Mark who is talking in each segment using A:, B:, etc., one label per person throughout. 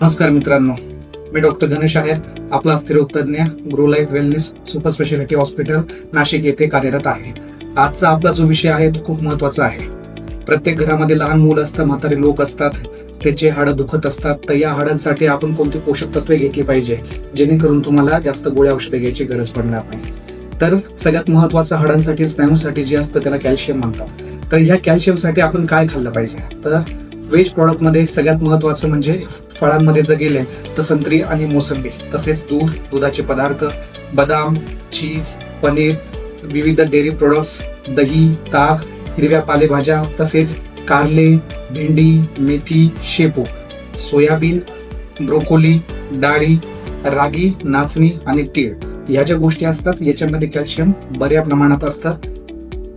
A: नमस्कार मित्रांनो, मी डॉक्टर गणेश आहेर, आपला स्त्रीरोग तज्ञ grow life wellness super speciality hospital Nashik येथे कार्यरत आहे. आजचा आपला जो विषय आहे तो खूप महत्वाचा आहे. प्रत्येक घरामध्ये लहान मुलं असतात, म्हातारे लोक असतात, त्याचे हाडं दुखत असतात. तर या हाडांसाठी आपण कोणती पोषक तत्वे घेतली पाहिजे जेणेकरून तुम्हाला जास्त गोळ्या औषधे घ्यायची गरज पडणार नाही. तर सगळ्यात महत्वाचं हाडांसाठी, स्नायूंसाठी जे असतं त्याला कॅल्शियम म्हणतात. तर ह्या कॅल्शियमसाठी आपण काय खाल्लं पाहिजे? तर व्हेज प्रॉडक्ट मध्ये सगळ्यात महत्वाचं म्हणजे फळांमध्ये जर गेले तर संत्री आणि मोसंबी, तसेच दूध, दुधाचे पदार्थ, बदाम, चीज, पनीर, विविध डेअरी प्रोडक्ट्स, दही, ताक, हिरव्या पालेभाज्या, तसेच कारले, भेंडी, मेथी, शेपू, सोयाबीन, ब्रोकोली, डाळी, रागी, नाचणी आणि तीळ या ज्या गोष्टी असतात याच्यामध्ये कॅल्शियम बऱ्या प्रमाणात असतात.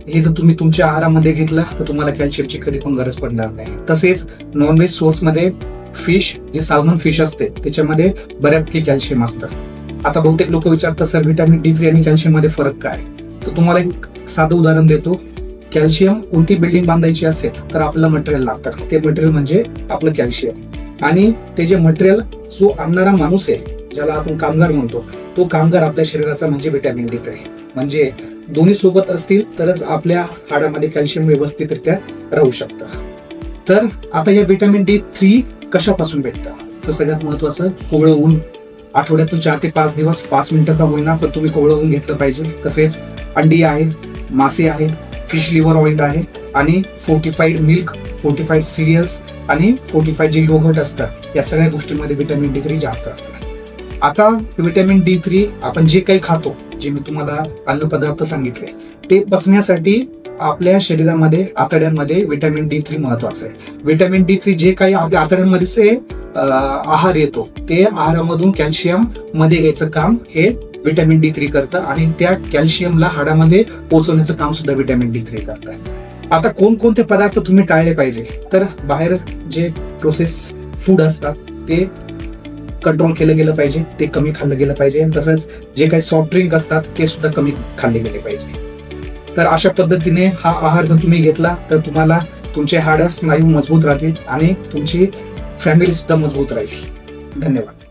A: हे जर तुम्ही तुमच्या आहारामध्ये घेतलं तर तुम्हाला कॅल्शियमची कधी पण गरज पडणार नाही. तसेच नॉनव्हेज सोर्स मध्ये फिश, जे साल्मन फिश असते त्याच्यामध्ये बऱ्यापैकी कॅल्शियम असतं. आता बहुतेक लोक विचारतात, सर व्हिटॅमिन D3 आणि कॅल्शियम मध्ये फरक काय? तर तुम्हाला एक साधं उदाहरण देतो. कॅल्शियम, कोणती बिल्डिंग बांधायची असेल तर आपलं मटेरियल लागतं. ते मटेरियल म्हणजे आपलं कॅल्शियम. आणि ते जे मटेरियल जो आणणारा माणूस आहे, ज्याला आपण कामगार म्हणतो, तो कामगार आपल्या शरीराचा म्हणजे व्हिटॅमिन D3. म्हणजे दोन्ही सोबत असतील तरच आपल्या हाडामध्ये कॅल्शियम व्यवस्थितरित्या राहू शकतं. तर आता या व्हिटॅमिन D3 कशापासून भेटतं? तर सगळ्यात महत्वाचं कोवळं ऊन. आठवड्यातून 4 ते 5 दिवस 5 मिनिटं का होईना पण तुम्ही कोवळं ऊन घेतलं पाहिजे. तसेच अंडी आहे, मासे आहेत, फिश लिव्हर ऑइल आहे, आणि फोर्टिफाईड मिल्क, फोर्टिफाईड सिरियल्स आणि फोर्टिफाईड जे योगर्ट असतात, या सगळ्या गोष्टींमध्ये व्हिटॅमिन D3 जास्त असतात. आता व्हिटॅमिन D3 आपण जे काही खातो, जे मी तुम्हाला अन्न पदार्थ सांगितले, ते पचण्यासाठी आपल्या शरीरामध्ये, आतड्यांमध्ये व्हिटॅमिन D3 महत्वाचं आहे. व्हिटॅमिन D3 जे काही आपल्या आतड्यांमध्ये आहार येतो, ते आहारामधून कॅल्शियम मध्ये घ्यायचं काम हे व्हिटॅमिन D3 करतं, आणि त्या कॅल्शियमला हाडामध्ये पोहोचवण्याचं काम सुद्धा व्हिटॅमिन D3 करतं. आता कोणकोणते पदार्थ तुम्ही टाळले पाहिजे? तर बाहेर जे प्रोसेस फूड असतात ते कंट्रोल केलं गेलं पाहिजे, ते कमी खाल्लं गेलं पाहिजे. तसंच जे काही सॉफ्ट ड्रिंक असतात ते सुद्धा कमी खाल्ले गेले पाहिजे. तर अशा पद्धतीने हा आहार जर तुम्ही घेतला तर तुम्हाला तुमचे हाडं, स्नायू मजबूत राहतील आणि तुमची फॅमिली सुद्धा मजबूत राहील. धन्यवाद.